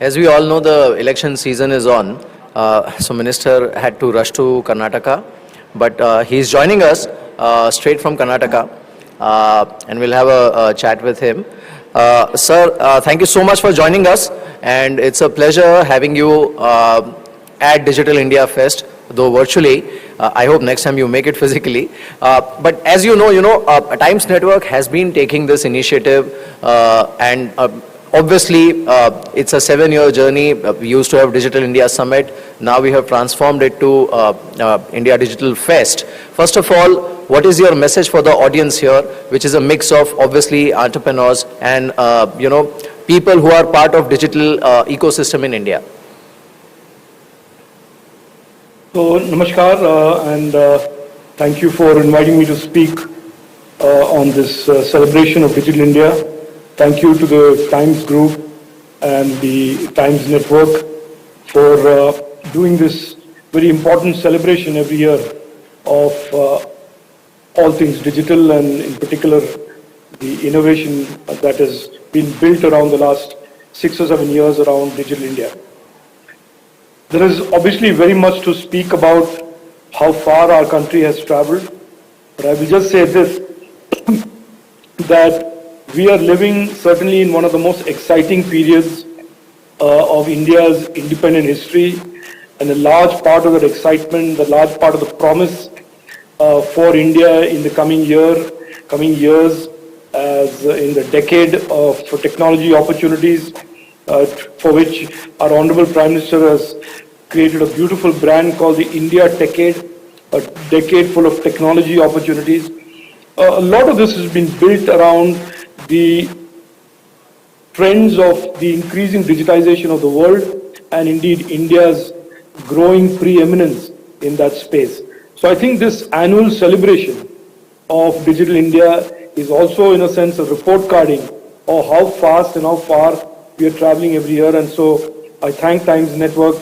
As we all know, the election season is on. So Minister had to rush to Karnataka, but he's joining us straight from Karnataka, and we'll have a chat with him. Sir, thank you so much for joining us, and it's a pleasure having you at Digital India Fest, though virtually. I hope next time you make it physically. But as you know, Times Network has been taking this initiative, and obviously, it's a 7-year journey. We used to have Digital India Summit. Now we have transformed it to India Digital Fest. First of all, what is your message for the audience here, which is a mix of obviously entrepreneurs and people who are part of digital ecosystem in India? So, namaskar, and thank you for inviting me to speak on this celebration of Digital India. Thank you to the Times Group and the Times Network for doing this very important celebration every year of all things digital, and in particular the innovation that has been built around the last 6 or 7 years around Digital India. There is obviously very much to speak about how far our country has traveled, but I will just say this, that we are living certainly in one of the most exciting periods of India's independent history, and a large part of that excitement, the large part of the promise for India in the coming years, as in the decade of technology opportunities, for which our Honorable Prime Minister has created a beautiful brand called the India Decade, a decade full of technology opportunities. A lot of this has been built around the trends of the increasing digitization of the world, and indeed India's growing preeminence in that space. So I think this annual celebration of Digital India is also in a sense a report carding of how fast and how far we are traveling every year. And so I thank Times Network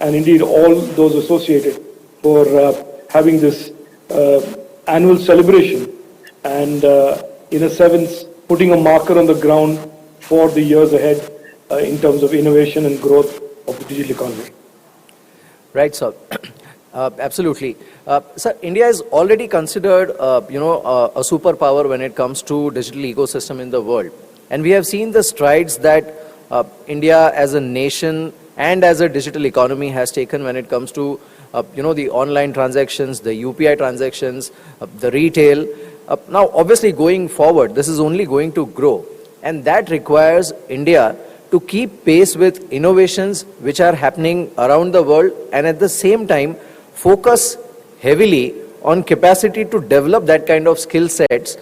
and indeed all those associated for having this annual celebration, and in a sense putting a marker on the ground for the years ahead in terms of innovation and growth of the digital economy. Right, sir. Absolutely. Sir, India is already considered, a superpower when it comes to digital ecosystem in the world. And we have seen the strides that India as a nation and as a digital economy has taken when it comes to, the online transactions, the UPI transactions, the retail. Now, obviously, going forward, this is only going to grow. And that requires India to keep pace with innovations which are happening around the world, and at the same time, focus heavily on capacity to develop that kind of skill sets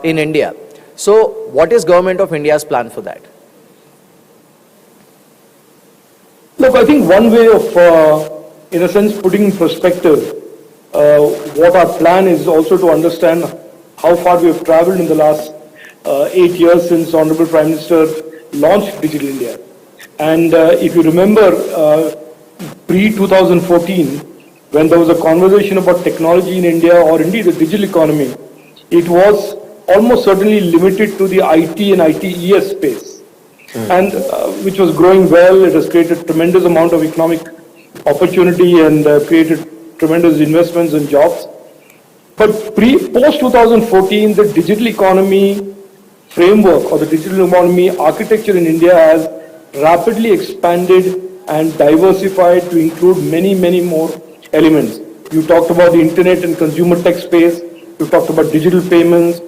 in India. So, what is Government of India's plan for that? Look, I think one way of, in a sense, putting in perspective what our plan is, also to understand how far we have traveled in the last 8 years since Honorable Prime Minister launched Digital India. And if you remember, pre-2014, when there was a conversation about technology in India or indeed the digital economy, it was almost certainly limited to the IT and ITES space, and which was growing well. It has created tremendous amount of economic opportunity and created tremendous investments and jobs. But post-2014, the digital economy framework or the digital economy architecture in India has rapidly expanded and diversified to include many, many more elements. You talked about the internet and consumer tech space. You talked about digital payments.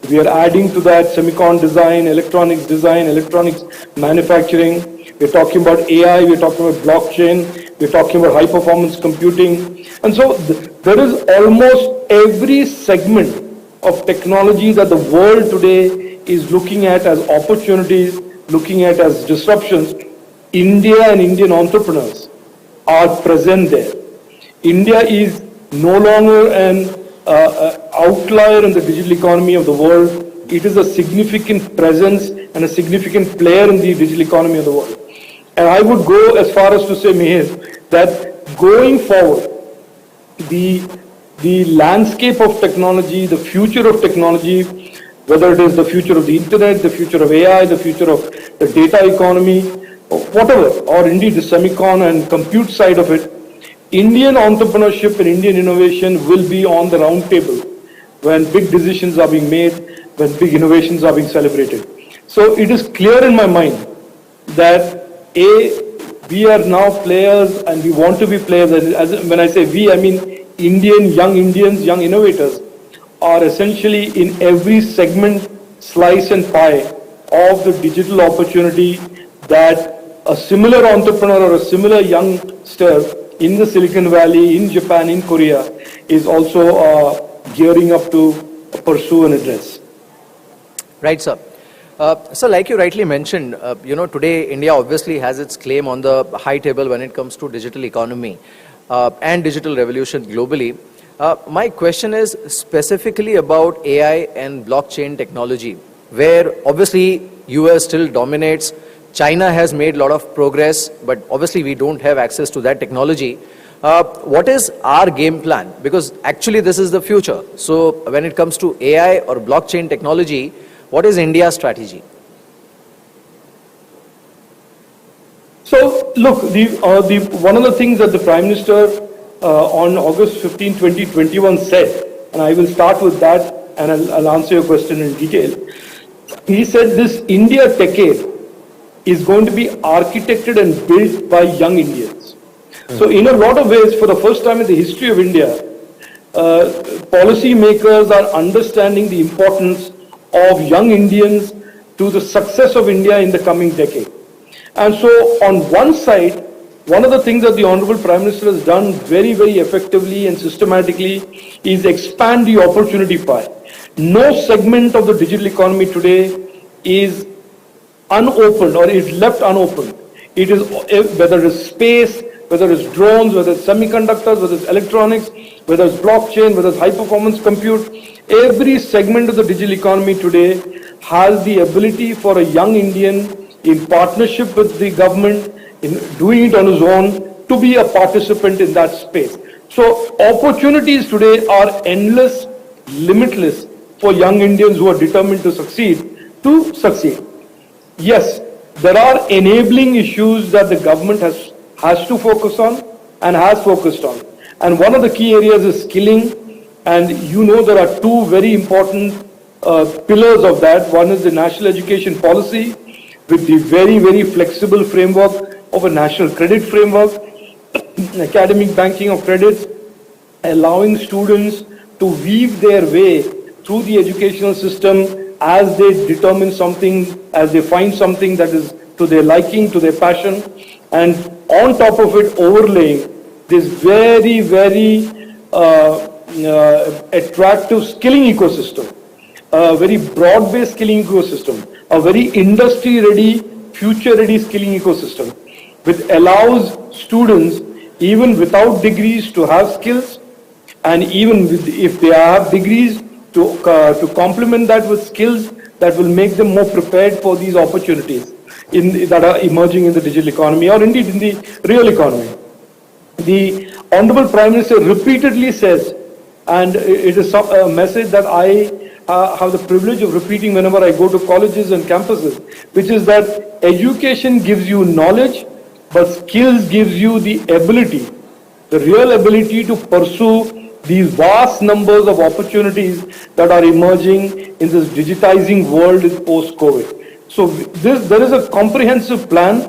We are adding to that semicon design, electronics manufacturing. We're talking about AI. We're talking about blockchain. We're talking about high performance computing. And so there is almost every segment of technology that the world today is looking at as opportunities, looking at as disruptions. India and Indian entrepreneurs are present there. India is no longer an outlier in the digital economy of the world. It is a significant presence and a significant player in the digital economy of the world. And I would go as far as to say, Mihir, that going forward, the landscape of technology, the future of technology, whether it is the future of the internet, the future of AI, the future of the data economy, whatever, or indeed the semicon and compute side of it, Indian entrepreneurship and Indian innovation will be on the round table when big decisions are being made, when big innovations are being celebrated. So it is clear in my mind that we are now players and we want to be players. When I say we, I mean young Indians, young innovators are essentially in every segment, slice and pie of the digital opportunity that a similar entrepreneur or a similar youngster in the Silicon Valley, in Japan, in Korea is also gearing up to pursue and address. Right, sir. So like you rightly mentioned, today India obviously has its claim on the high table when it comes to digital economy and digital revolution globally. My question is specifically about AI and blockchain technology, where obviously US still dominates. China has made a lot of progress, but obviously we don't have access to that technology. What is our game plan? Because actually this is the future. So when it comes to AI or blockchain technology, what is India's strategy? So look, one of the things that the Prime Minister on August 15, 2021 said, and I will start with that and I'll answer your question in detail. He said this India decade is going to be architected and built by young Indians. So in a lot of ways, for the first time in the history of India, policy makers are understanding the importance of young Indians to the success of India in the coming decade. And so on one side, one of the things that the Honorable Prime Minister has done very, very effectively and systematically is expand the opportunity pie. No segment of the digital economy today is unopened or is left unopened. It is, whether it's space, whether it's drones, whether it's semiconductors, whether it's electronics, whether it's blockchain, whether it's high performance compute, every segment of the digital economy today has the ability for a young Indian in partnership with the government, in doing it on his own, to be a participant in that space. So opportunities today are endless, limitless for young Indians who are determined to succeed. Yes, there are enabling issues that the government has to focus on and has focused on. And one of the key areas is skilling. And there are two very important pillars of that. One is the national education policy with the very, very flexible framework of a national credit framework, academic banking of credits, allowing students to weave their way through the educational system as they determine something, as they find something that is to their liking, to their passion, and on top of it overlaying this very, very attractive skilling ecosystem, a very broad-based skilling ecosystem, a very industry-ready, future-ready skilling ecosystem, which allows students, even without degrees, to have skills, and even if they have degrees, to complement that with skills that will make them more prepared for these opportunities that are emerging in the digital economy or indeed in the real economy. The Honorable Prime Minister repeatedly says, and it is a message that I have the privilege of repeating whenever I go to colleges and campuses, which is that education gives you knowledge, but skills gives you the ability, the real ability to pursue these vast numbers of opportunities that are emerging in this digitizing world post-COVID. So there is a comprehensive plan.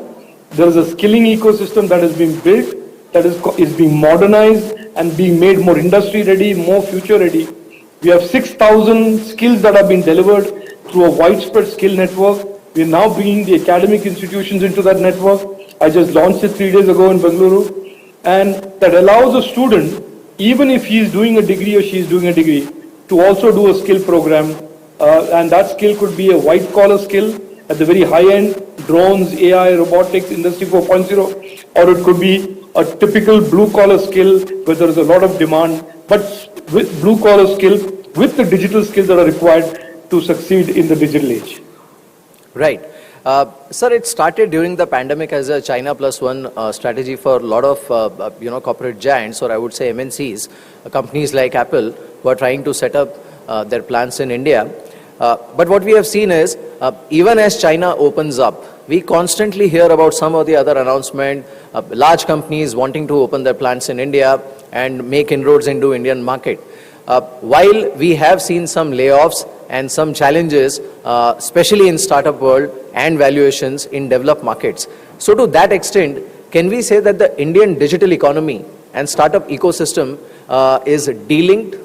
There is a skilling ecosystem that is being built, that is being modernized and being made more industry-ready, more future-ready. We have 6,000 skills that have been delivered through a widespread skill network. We are now bringing the academic institutions into that network. I just launched it 3 days ago in Bengaluru. And that allows a student, even if he is doing a degree or she is doing a degree, to also do a skill program. And that skill could be a white-collar skill at the very high end, drones, AI, robotics, Industry 4.0, or it could be a typical blue-collar skill where there is a lot of demand, but with blue-collar skill, with the digital skills that are required to succeed in the digital age. Right. Sir, it started during the pandemic as a China plus one strategy for a lot of corporate giants, or I would say MNCs, companies like Apple, who are trying to set up their plants in India. But what we have seen is, even as China opens up, we constantly hear about some or the other announcement, large companies wanting to open their plants in India and make inroads into Indian market. While we have seen some layoffs and some challenges, especially in startup world and valuations in developed markets. So to that extent, can we say that the Indian digital economy and startup ecosystem is delinked?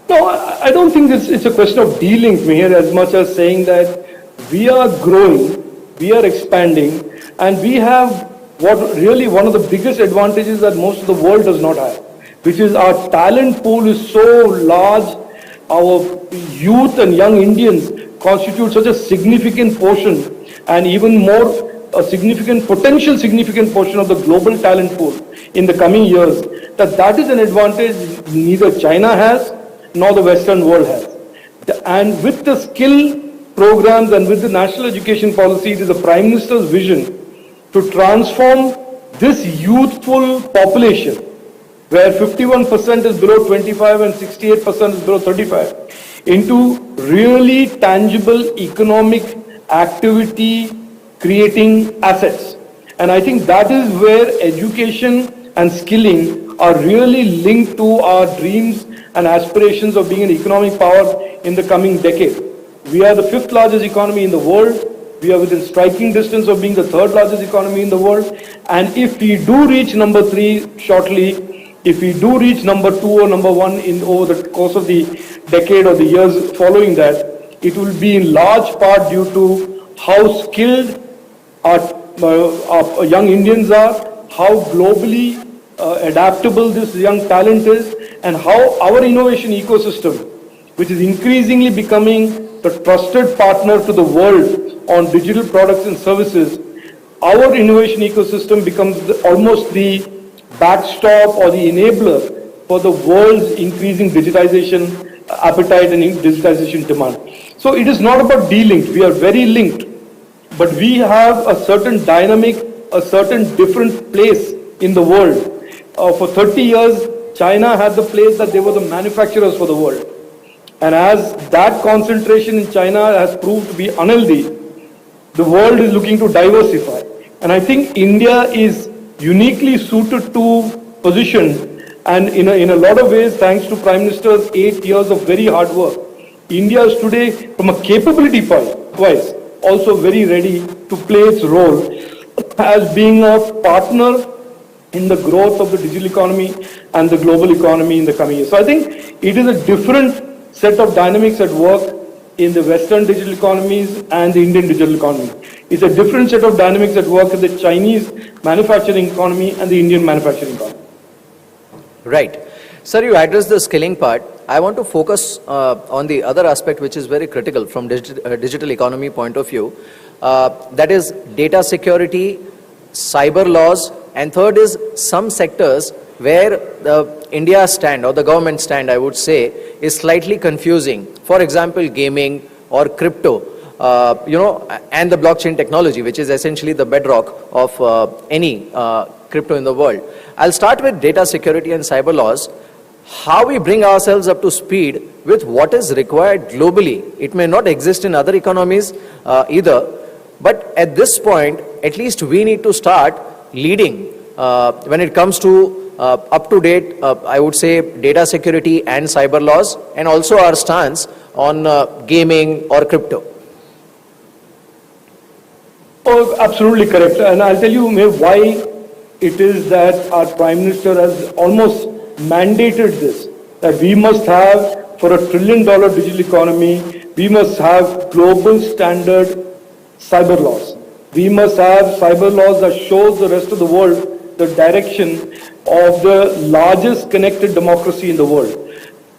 No, I don't think it's a question of dealing here as much as saying that we are growing, we are expanding, and we have what really one of the biggest advantages that most of the world does not have, which is our talent pool is so large, our youth and young Indians constitute such a significant portion, and even more a significant, potential significant portion of the global talent pool in the coming years, that is an advantage neither China has nor the Western world has. And with the skill programs and with the national education policy, it is the Prime Minister's vision to transform this youthful population, where 51% is below 25 and 68% is below 35, into really tangible economic activity creating assets. And I think that is where education and skilling are really linked to our dreams and aspirations of being an economic power in the coming decade. We are the 5th largest economy in the world. We are within striking distance of being the 3rd largest economy in the world. And if we do reach number 3 shortly, if we do reach number 2 or number 1 over the course of the decade or the years following that, it will be in large part due to how skilled our young Indians are, how globally adaptable this young talent is, and how our innovation ecosystem, which is increasingly becoming the trusted partner to the world on digital products and services, our innovation ecosystem becomes almost the backstop or the enabler for the world's increasing digitization appetite and digitization demand. So it is not about de-linked, we are very linked, but we have a certain dynamic, a certain different place in the world. For 30 years, China had the place that they were the manufacturers for the world. And as that concentration in China has proved to be unhealthy, the world is looking to diversify. And I think India is uniquely suited to position, and in a lot of ways, thanks to Prime Minister's 8 years of very hard work, India is today, from a capability wise, also very ready to play its role as being a partner in the growth of the digital economy and the global economy in the coming years. So I think it is a different set of dynamics at work in the Western digital economies and the Indian digital economy. It's a different set of dynamics at work in the Chinese manufacturing economy and the Indian manufacturing economy. Right. Sir, you addressed the skilling part. I want to focus on the other aspect which is very critical from digital economy point of view. That is data security, cyber laws, and third is some sectors where the India stand or the government stand, I would say, is slightly confusing. For example, gaming or crypto, and the blockchain technology, which is essentially the bedrock of any crypto in the world. I'll start with data security and cyber laws. How we bring ourselves up to speed with what is required globally. It may not exist in other economies either, but at this point, at least we need to start leading when it comes to up-to-date, I would say, data security and cyber laws, and also our stance on gaming or crypto. Oh, absolutely correct. And I'll tell you why it is that our Prime Minister has almost mandated this, that we must have, for $1 trillion digital economy, we must have global standard cyber laws. We must have cyber laws that shows the rest of the world the direction of the largest connected democracy in the world.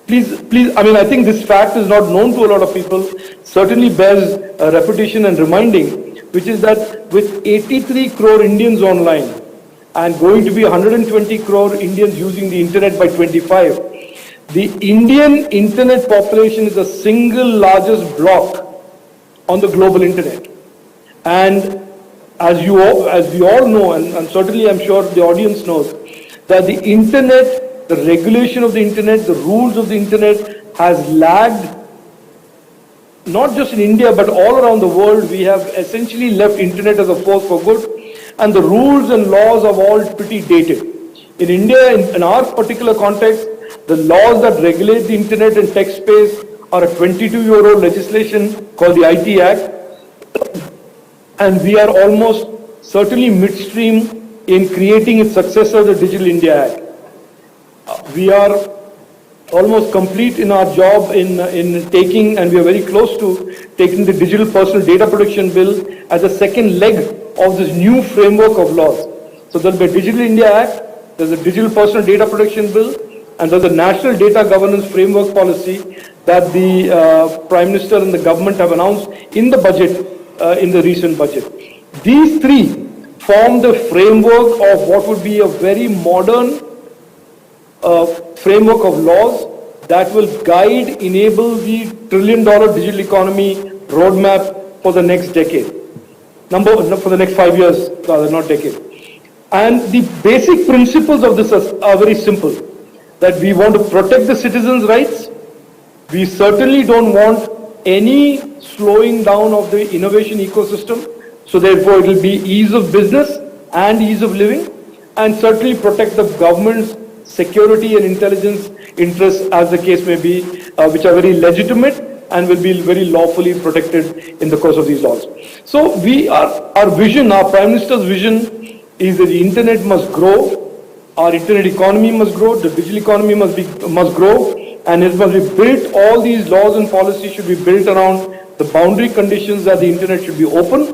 Please, I think this fact is not known to a lot of people, certainly bears a repetition and reminding, which is that with 83 crore Indians online and going to be 120 crore Indians using the internet by 25, the Indian internet population is the single largest block on the global internet. And as we all know, and certainly I'm sure the audience knows, that the internet, the regulation of the internet, the rules of the internet has lagged not just in India, but all around the world, we have essentially left internet as a force for good, and the rules and laws are all pretty dated. In India, in our particular context, the laws that regulate the internet and tech space are a 22-year-old legislation called the IT Act, and we are almost certainly midstream in creating its successor, the Digital India Act. We are almost complete in our job in taking, and we are very close to taking the Digital Personal Data Protection Bill as a second leg of this new framework of laws. So there will be a Digital India Act, there's a Digital Personal Data Protection Bill, and there's a National Data Governance Framework Policy that the Prime Minister and the government have announced in the budget, in the recent budget. These three form the framework of what would be a very modern framework of laws that will guide, enable the trillion-dollar digital economy roadmap for the next decade. For the next 5 years, rather, not decade. And the basic principles of this are very simple. That we want to protect the citizens' rights. We certainly don't want any slowing down of the innovation ecosystem. So therefore, it will be ease of business and ease of living, and certainly protect the government's security and intelligence interests, as the case may be, which are very legitimate and will be very lawfully protected in the course of these laws. So our vision, our Prime Minister's vision is that the internet must grow, our internet economy must grow, the digital economy must grow, and it must be built, all these laws and policies should be built around the boundary conditions that the internet should be open,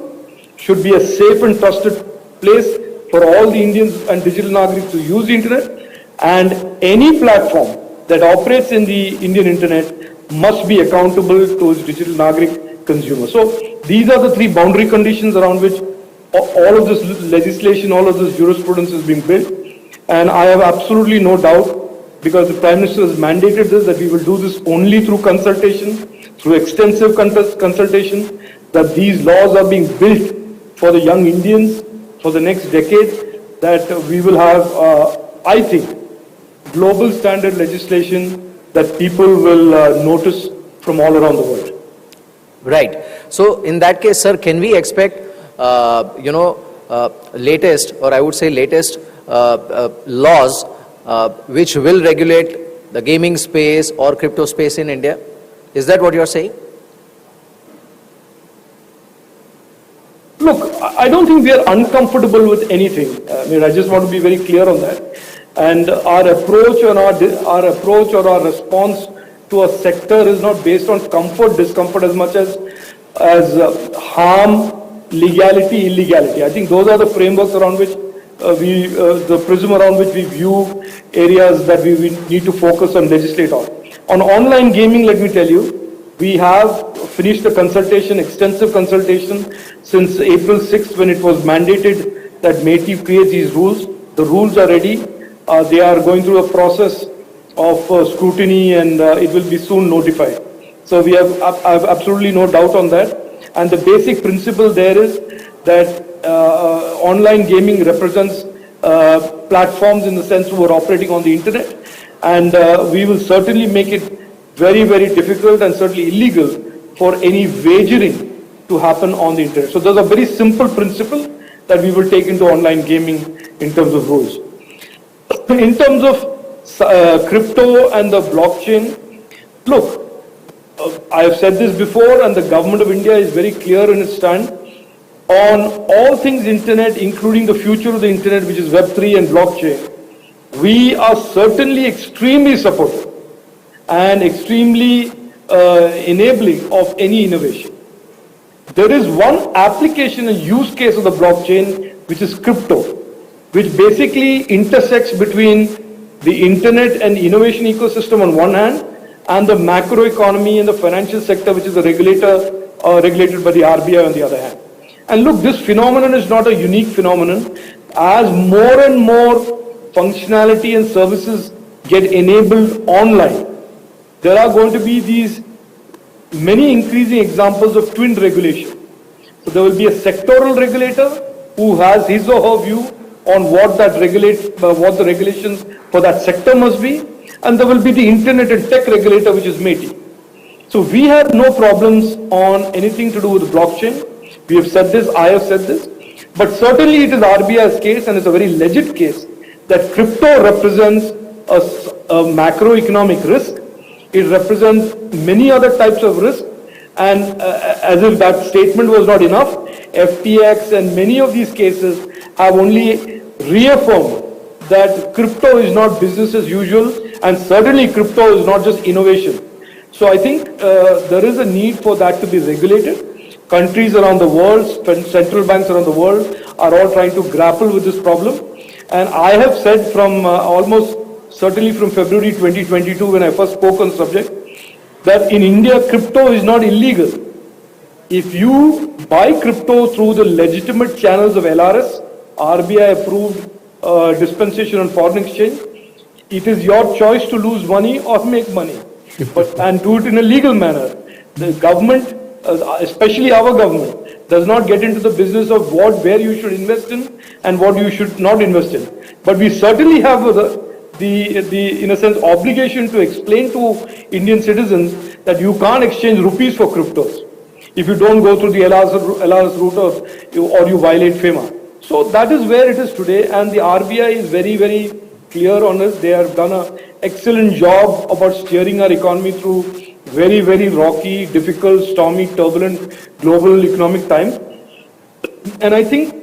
should be a safe and trusted place for all the Indians and digital Nagriks to use the internet, and any platform that operates in the Indian internet must be accountable to its digital Nagrik consumers. So these are the three boundary conditions around which all of this legislation, all of this jurisprudence is being built. And I have absolutely no doubt, because the Prime Minister has mandated this, that we will do this only through consultation, through extensive consultation, that these laws are being built for the young Indians for the next decade, that we will have, I think, global standard legislation that people will notice from all around the world. Right. So in that case, sir, can we expect, latest, or I would say latest laws which will regulate the gaming space or crypto space in India? Is that what you are saying? Look, I don't think we are uncomfortable with anything. I just want to be very clear on that. And our approach or our response to a sector is not based on comfort, discomfort as much as harm, legality, illegality. I think those are the frameworks around which the prism around which we view areas that we need to focus and legislate on. On online gaming, let me tell you, we have finished the consultation, extensive consultation, since April 6th, when it was mandated that MeitY create these rules. The rules are ready. They are going through a process of scrutiny, and it will be soon notified. So I have absolutely no doubt on that. And the basic principle there is that online gaming represents platforms in the sense who are operating on the internet, and we will certainly make it very, very difficult and certainly illegal for any wagering to happen on the internet. So there's a very simple principle that we will take into online gaming in terms of rules. In terms of crypto and the blockchain, look, I have said this before, and the government of India is very clear in its stand on all things internet, including the future of the internet, which is Web3 and blockchain. We are certainly extremely supportive and extremely enabling of any innovation. There is one application and use case of the blockchain, which is crypto, which basically intersects between the internet and innovation ecosystem on one hand, and the macroeconomy and the financial sector, which is a regulated by the RBI on the other hand. And look, this phenomenon is not a unique phenomenon. As more and more functionality and services get enabled online, there are going to be these many increasing examples of twin regulation. So there will be a sectoral regulator who has his or her view on what the regulations for that sector must be, and there will be the internet and tech regulator, which is MeitY. So we have no problems on anything to do with blockchain. We have said this, I have said this. But certainly it is RBI's case, and it's a very legit case, that crypto represents a macroeconomic risk. It represents many other types of risk. And as if that statement was not enough, FTX and many of these cases have only reaffirmed that crypto is not business as usual, and certainly crypto is not just innovation. So I think there is a need for that to be regulated. Countries around the world, central banks around the world are all trying to grapple with this problem. And I have said from almost certainly from February 2022 when I first spoke on the subject, that in India crypto is not illegal. If you buy crypto through the legitimate channels of LRS, RBI approved dispensation on foreign exchange, it is your choice to lose money or make money, and do it in a legal manner. The government, especially our government, does not get into the business of where you should invest in and what you should not invest in. But we certainly have the in a sense obligation to explain to Indian citizens that you can't exchange rupees for cryptos if you don't go through the LRS route or you violate FEMA. So that is where it is today, and the RBI is very, very clear on this. They have done an excellent job about steering our economy through very, very rocky, difficult, stormy, turbulent global economic times. And I think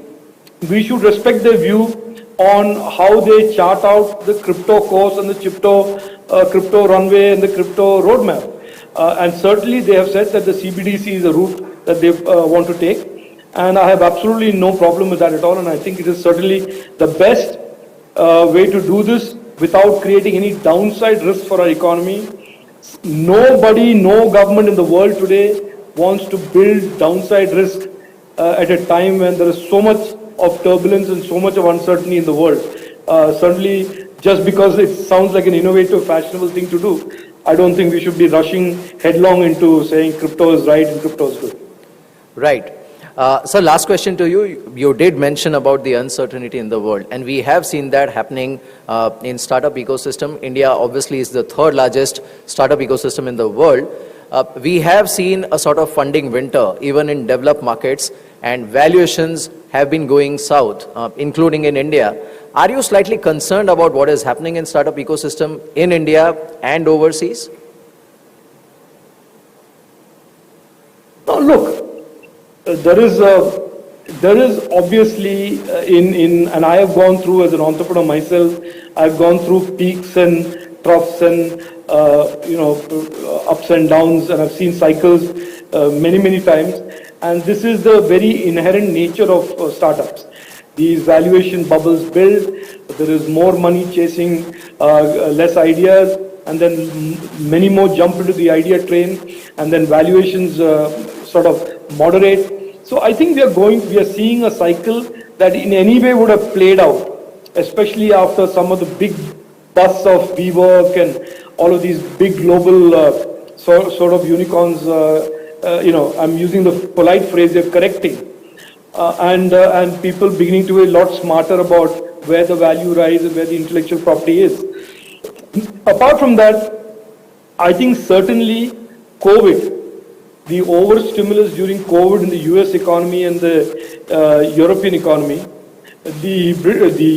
we should respect their view on how they chart out the crypto course and the crypto runway and the crypto roadmap. And certainly they have said that the CBDC is a route that they want to take. And I have absolutely no problem with that at all. And I think it is certainly the best way to do this without creating any downside risk for our economy. Nobody, no government in the world today wants to build downside risk at a time when there is so much of turbulence and so much of uncertainty in the world. Certainly, just because it sounds like an innovative, fashionable thing to do, I don't think we should be rushing headlong into saying crypto is right and crypto is good. Right. So last question to you. You did mention about the uncertainty in the world, and we have seen that happening in startup ecosystem. India obviously is the third largest startup ecosystem in the world. We have seen a sort of funding winter even in developed markets, and valuations have been going south, including in India. Are you slightly concerned about what is happening in startup ecosystem in India and overseas? No, look. There is obviously and I have gone through as an entrepreneur myself. I've gone through peaks and troughs and ups and downs, and I've seen cycles many times. And this is the very inherent nature of startups. These valuation bubbles build. There is more money chasing less ideas, and then many more jump into the idea train, and then valuations sort of moderate. So I think we are seeing a cycle that in any way would have played out, especially after some of the big busts of WeWork and all of these big global sort of unicorns. I'm using the polite phrase, they're correcting, and people beginning to be a lot smarter about where the value lies and where the intellectual property is. Apart from that, I think certainly COVID, the overstimulus during COVID in the US economy and the European economy, the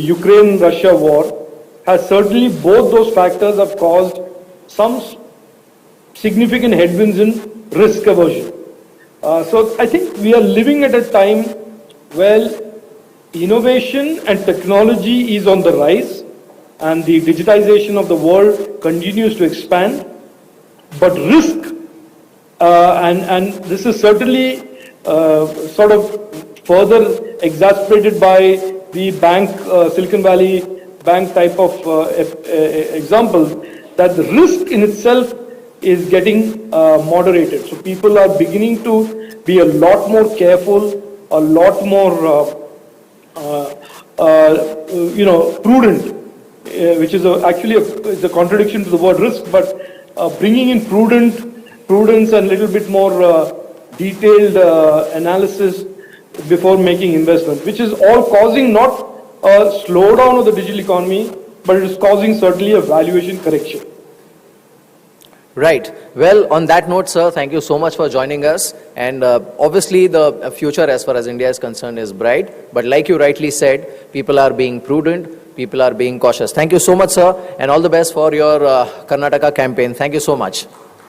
Ukraine-Russia war, has certainly, both those factors have caused some significant headwinds in risk aversion. So I think we are living at a time where innovation and technology is on the rise, and the digitization of the world continues to expand, but risk and this is certainly sort of further exacerbated by the Silicon Valley bank type of example, that the risk in itself is getting moderated. So people are beginning to be a lot more careful, a lot more prudent, which is actually a contradiction to the word risk, but bringing in prudence and a little bit more detailed analysis before making investments, which is all causing not a slowdown of the digital economy, but it is causing certainly a valuation correction. Right. Well, on that note, sir, thank you so much for joining us. And obviously, the future as far as India is concerned is bright. But like you rightly said, people are being prudent, people are being cautious. Thank you so much, sir, and all the best for your Karnataka campaign. Thank you so much.